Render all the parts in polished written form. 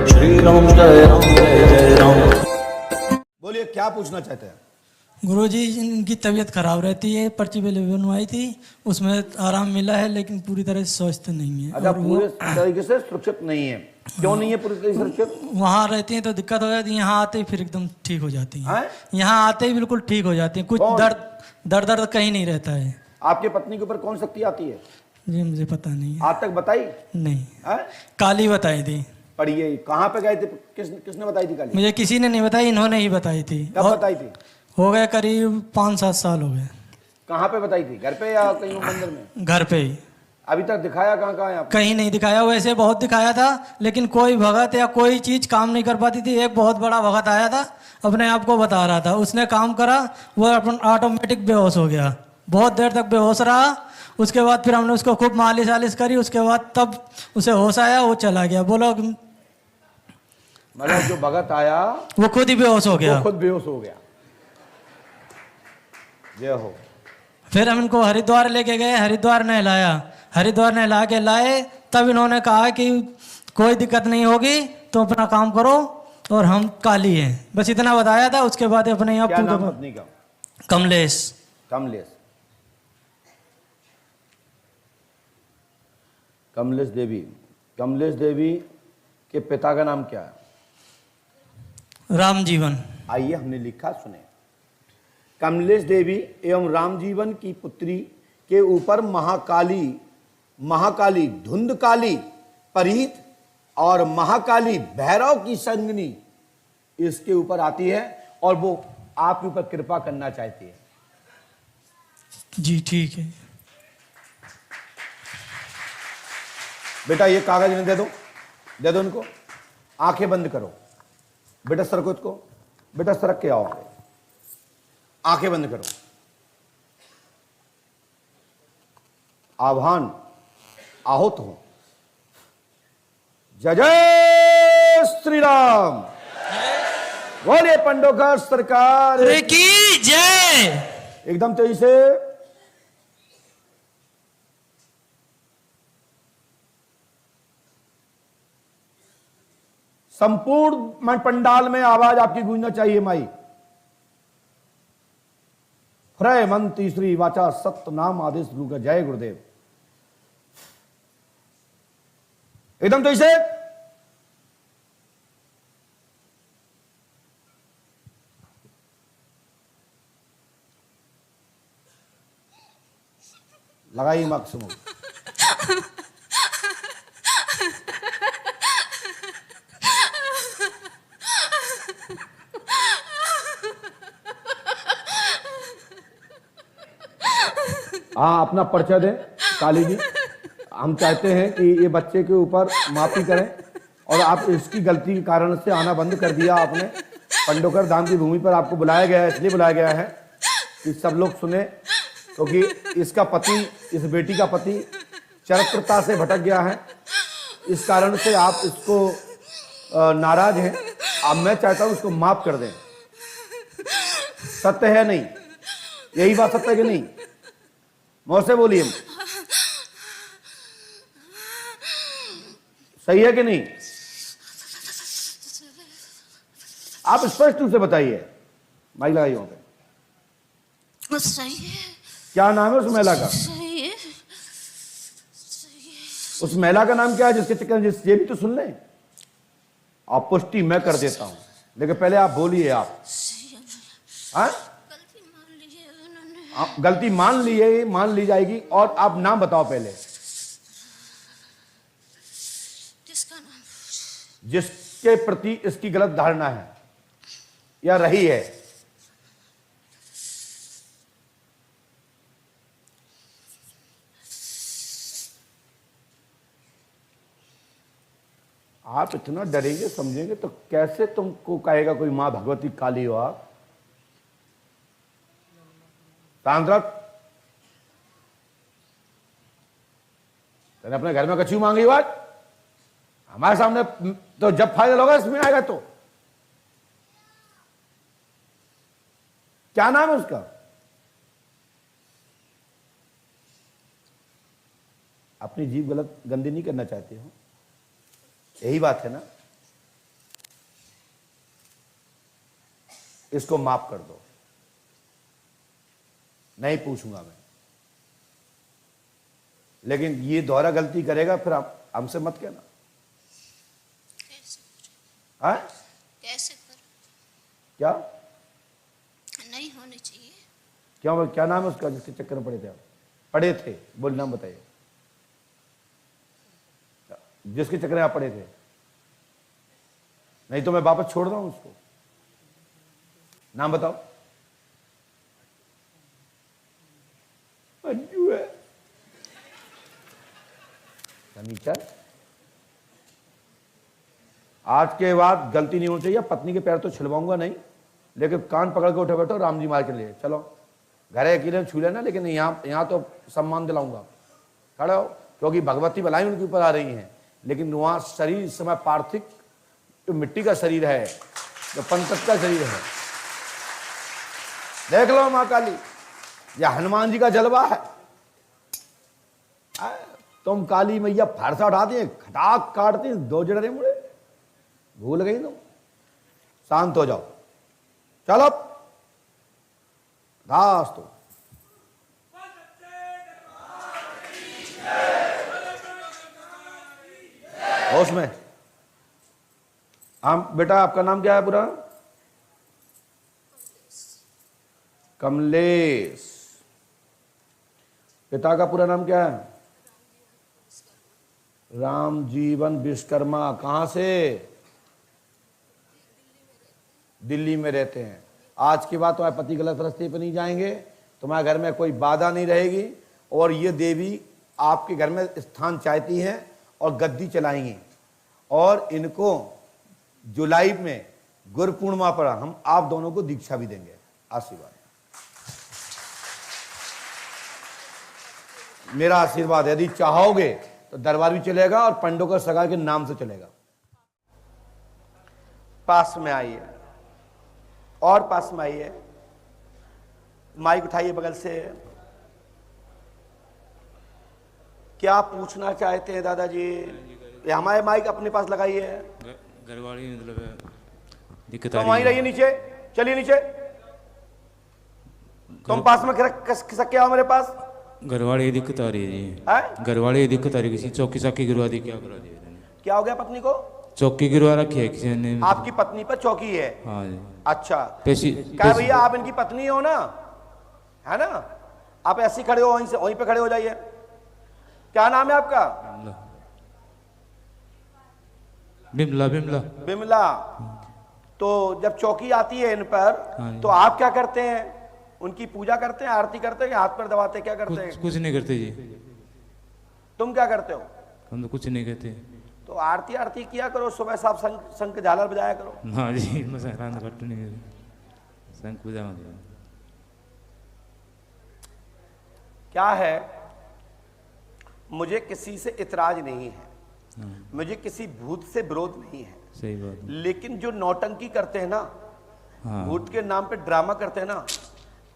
श्री राम जय राम जय जय राम। बोलिए, क्या पूछना चाहते हैं? गुरुजी, इनकी तबीयत खराब रहती है, पर्ची पे बनवाई थी, उसमें आराम मिला है, लेकिन पूरी तरह से स्वस्थ नहीं है। अच्छा, और पूरे तरीके से सुरक्षित नहीं है। क्यों नहीं है पूरी तरीके से सुरक्षित? वहाँ रहती हैं तो दिक्कत हो जाती है, यहाँ आते ही फिर एकदम ठीक हो जाती हैं। हैं? यहाँ आते ही बिल्कुल ठीक हो जाती हैं, कुछ कौन? दर्द कहीं नहीं रहता है। आपके पत्नी के ऊपर कौन शक्ति आती है? जी मुझे पता नहीं है। आज तक बताई? नहीं, हैं? काली बताई थी। पढ़िए, कहाँ पे गए थे? किसने बताई थी काली? मुझे किसी ने नहीं बताई, इन्होंने ही बताई थी। कब और बताई थी? हो गए करीब 5-7 साल हो गए। कहाँ पे बताई थी? घर पे या कहीं मंदिर में? घर पे ही। अभी तक दिखाया कहाँ कहाँ है आपने? कहीं नहीं दिखाया, वैसे बहुत दिखाया था, लेकिन कोई भगत या कोई चीज काम नहीं कर पाती थी। एक बहुत बड़ा भगत आया था, अपने आप को बता रहा था, उसने काम करा, वो अपन ऑटोमेटिक बेहोश हो गया। बहुत देर तक बेहोश रहा, उसके बाद फिर हमने उसको खूब मालिश वालिश करी, उसके बाद तब उसे होश आया, वो चला गया। बोलो, मतलब जो भगत आया वो खुद ही बेहोश हो गया। वो खुद बेहोश हो गया। जय हो। फिर हम इनको हरिद्वार लेके गए, हरिद्वार नहलाया, हरिद्वार नहला के लाए, तब इन्होंने कहा कि कोई दिक्कत नहीं होगी, तो अपना काम करो और हम काली हैं, बस इतना बताया था। उसके बाद अपने आप क्या नाम पत्नी का? कमलेश। कमलेश। कमलेश देवी। कमलेश देवी के पिता का नाम क्या है? राम जीवन। आइए, हमने लिखा, सुने। कमलेश देवी एवं रामजीवन की पुत्री के ऊपर महाकाली धुंधकाली परीत और महाकाली भैरव की संगनी इसके ऊपर आती है और वो आपके ऊपर कृपा करना चाहती है। जी ठीक है। बेटा, ये कागज इन्हें दे दो इनको। आंखें बंद करो बेटा, सरको इसको। बेटा सरक के आओ, आंखें बंद करो। आह्वान आहुत हो। जय जय श्री राम। बोलिए पंडोकर सरकार की जय। एकदम तेजी से। संपूर्ण पंडाल में आवाज आपकी गूंजना चाहिए। माई ह्रय मंत्री श्री वाचा सत्य नाम आदेश गुरु का। जय गुरुदेव। एकदम तो इसे लगाइए मैक्सिमम। हाँ, अपना पर्चा दें काली जी। हम चाहते हैं कि ये बच्चे के ऊपर माफी करें, और आप इसकी गलती के कारण से आना बंद कर दिया आपने। पंडोकर धाम की भूमि पर आपको बुलाया गया है, इसलिए बुलाया गया है कि सब लोग सुने, क्योंकि इसका पति, इस बेटी का पति चरित्रता से भटक गया है, इस कारण से आप इसको नाराज हैं। अब मैं चाहता हूं इसको माफ कर दें। सत्य है नहीं? यही बात सत्य है कि नहीं? मुंह से बोलिए, सही है कि नहीं? आप स्पष्ट रूप से बताइए। माइक लगाइए वहां पे। सही है। क्या नाम है उस महिला का? सही है। उस महिला का नाम क्या है जिसके चक्कर? ये भी तो सुन लें। आप पुष्टि मैं कर देता हूं, लेकिन पहले आप बोलिए। आप हाँ, गलती मान ली जाएगी, और आप नाम बताओ पहले। किसका नाम? जिसके प्रति इसकी गलत धारणा है या रही है। आप इतना डरेंगे समझेंगे तो कैसे तुमको कहेगा कोई मां भगवती काली हो आप? तांद्रक, तेने अपने घर में कछू मांगी बात हमारे सामने, तो जब फाइनल होगा इसमें आएगा तो। क्या नाम है उसका? अपनी जीभ गलत गंदी नहीं करना चाहते हो, यही बात है ना? इसको माफ कर दो, नहीं पूछूंगा मैं। लेकिन ये दोहरा गलती करेगा फिर आप हमसे मत कहना। कैसे हाँ कैसे करूं? क्या नहीं होनी चाहिए। क्या नाम है उसका जिसके चक्कर में पड़े थे आप? पड़े थे, बोल नाम बताइए, जिसके चक्कर में आप पड़े थे। नहीं तो मैं वापस छोड़ रहा हूं उसको। नाम बताओ। अंजू है शनिचर। आज के बाद गलती नहीं होनी चाहिए। पत्नी के पैर तो छिलवाऊंगा नहीं, लेकिन कान पकड़ के उठे बैठो, राम जी मार के लिए चलो। घर है अकेले छू लेना, लेकिन यहाँ तो सम्मान दिलाऊंगा। खड़े हो, क्योंकि भगवती भलाई उनके ऊपर आ रही हैं। लेकिन वहां शरीर इस समय पार्थिव जो मिट्टी का शरीर है, जो पंचतत्व का शरीर है। देख लो मां काली, यह हनुमान जी का जलवा है। तुम काली मैया फारसा उठाती हैं, खटाक काटती हैं, दो जड़े मुड़े, भूल गई तुम। शांत हो जाओ, चलो दास। तो होश में। हम बेटा, आपका नाम क्या है पूरा? कमलेश। पिता का पूरा नाम क्या है? राम जीवन विश्वकर्मा। कहां से? दिल्ली में रहते हैं। आज के बाद तुम्हारे पति गलत रास्ते पर नहीं जाएंगे, तुम्हारे घर में कोई बाधा नहीं रहेगी, और ये देवी आपके घर में स्थान चाहती हैं और गद्दी चलाएंगी। और इनको जुलाई में गुरु पूर्णिमा पर हम आप दोनों को दीक्षा भी देंगे। आशीर्वाद, मेरा आशीर्वाद। यदि चाहोगे तो दरबार भी चलेगा और पंडों का सगा के नाम से चलेगा। पास में आइए, और पास में आइए। माइक उठाइए बगल से। क्या पूछना चाहते हैं दादाजी? ये हमारे माइक अपने पास लगाइए। घरवाली मतलब दिक्कत तुम वहीं रहिए, नीचे चलिए, नीचे। तुम पास में खिसक के आओ मेरे पास। घरवाली दिक्कत आ रही है जी। घरवाली दिक्कत आ रही है, किसी चौकी साकी गिरवा दी, क्या करा दिया? क्या हो गया पत्नी को? चौकी गिरवा रखी है किसी ने। आपकी पत्नी पर चौकी है? हाँ जी। अच्छा, क्या भैया आप इनकी पत्नी हो ना, है ना? आप ऐसे ही खड़े हो, वहीं से वहीं पे खड़े हो जाइए। क्या नाम है आपका? बिमला। बिमला। बिमला। तो जब चौकी आती है इन पर, तो आप क्या करते हैं? उनकी पूजा करते हैं, आरती करते हैं, हाथ पर दबाते हैं, क्या करते हैं? कुछ नहीं करते जी। तुम क्या करते हो? हम तो कुछ नहीं कहते। तो आरती किया करो, सुबह साफ शंख झालर बजाया करो। हाँ जी, शंख पूजा। क्या है, मुझे किसी से इतराज नहीं है, मुझे किसी भूत से विरोध नहीं है। सही बात। लेकिन जो नौटंकी करते हैं ना, भूत के नाम पे ड्रामा करते हैं ना,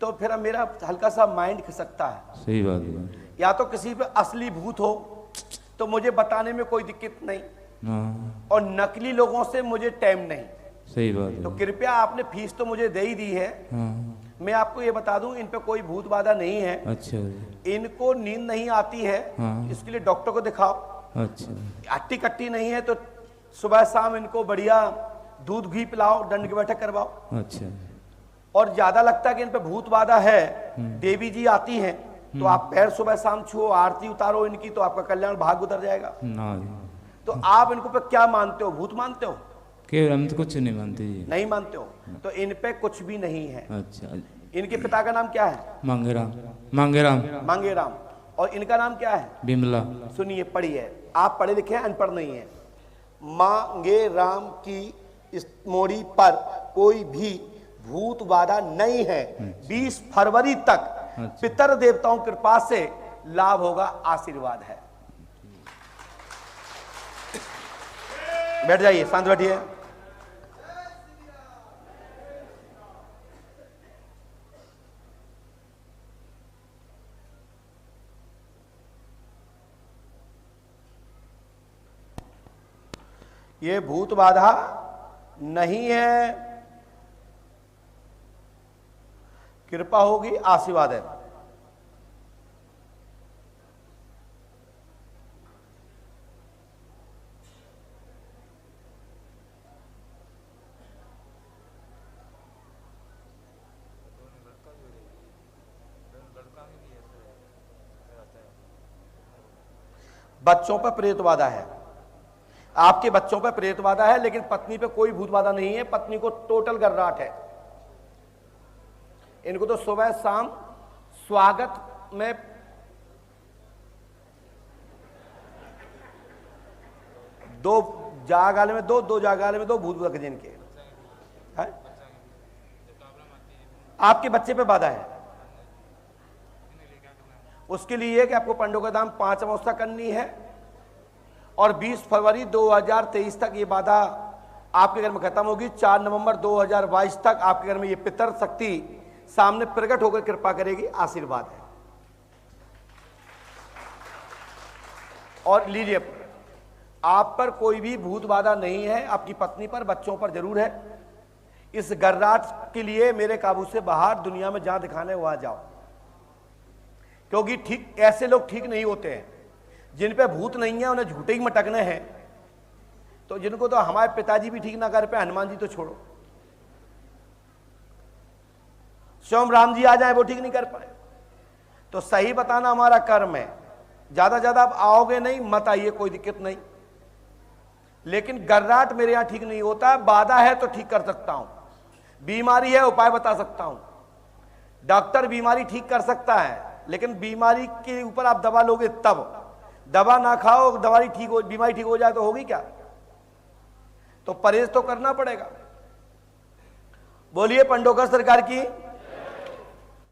तो फिर मेरा हल्का सा माइंड खिसकता है। सही बात है। या तो किसी पे असली भूत हो तो मुझे बताने में कोई दिक्कत नहीं, और नकली लोगों से मुझे टाइम नहीं। सही बात है। तो कृपया, आपने फीस तो मुझे दे ही दी है। मैं आपको ये बता दूं, इन पे कोई भूत बाधा नहीं है। अच्छा। इनको नींद नहीं आती है, इसके लिए डॉक्टर को दिखाओ। अच्छा। हट्टी कट्टी नहीं है तो सुबह शाम इनको बढ़िया दूध घी पिलाओ, दंड की बैठक करवाओ। अच्छा। और ज्यादा लगता है कि इन पे भूत बाधा है, देवी जी आती हैं, तो आप पैर सुबह शाम छुओ, आरती उतारो इनकी, तो आपका कल्याण भाग उतर जाएगा। तो आप इनको पे क्या मानते हो? भूत मानते हो? हम तो कुछ नहीं मानते जी। नहीं मानते हो? तो इन पे कुछ भी नहीं है। अच्छा। इनके पिता का नाम क्या है? मांगेराम। मांगेराम। मांगेराम। और इनका नाम क्या है? बिमला। सुनिए, पढ़िए। आप पढ़े लिखे हैं, अनपढ़ नहीं है। मांगेराम की इस मोड़ी पर कोई भी भूत बाधा नहीं है। 20 फरवरी तक पितर देवताओं की कृपा से लाभ होगा, आशीर्वाद है। बैठ जाइए, शांत बैठिए। ये भूत बाधा नहीं है, कृपा होगी, आशीर्वाद है। बच्चों पर प्रेत बाधा है, आपके बच्चों पर प्रेत बाधा है, लेकिन पत्नी पे कोई भूत बाधा नहीं है। पत्नी को टोटल गर्राट है। इनको तो सुबह शाम स्वागत में दो जागाले में दो जागाले में दो भूत लग जिनके है? आपके बच्चे पे बाधा है। उसके लिए कि आपको पंडों का दाम 5 अमावस्या करनी है और 20 फरवरी 2023 तक ये बाधा आपके घर में खत्म होगी। 4 नवंबर 2022 तक आपके घर में ये पितर शक्ति सामने प्रकट होकर कृपा करेगी, आशीर्वाद है। और लीजिए, आप पर कोई भी भूत बाधा नहीं है, आपकी पत्नी पर, बच्चों पर जरूर है। इस गर्राट के लिए मेरे काबू से बाहर दुनिया में जहां दिखाने वहां जाओ, क्योंकि ठीक ऐसे लोग ठीक नहीं होते हैं जिन पे भूत नहीं है, उन्हें झूठे ही मटकने हैं। तो जिनको तो हमारे पिताजी भी ठीक ना कर पाए, हनुमान जी तो छोड़ो, स्वयं राम जी आ जाए वो ठीक नहीं कर पाए। तो सही बताना हमारा कर्म है। ज्यादा ज्यादा आप आओगे नहीं, मत आइए, कोई दिक्कत नहीं। लेकिन गर्राट मेरे यहां ठीक नहीं होता। बाधा है तो ठीक कर सकता हूं, बीमारी है उपाय बता सकता हूं। डॉक्टर बीमारी ठीक कर सकता है, लेकिन बीमारी के ऊपर आप दवा लोगे तब। दवा ना खाओ, बीमारी ठीक हो जाए तो होगी क्या? तो परहेज तो करना पड़ेगा। बोलिए पंडोकर सरकार की।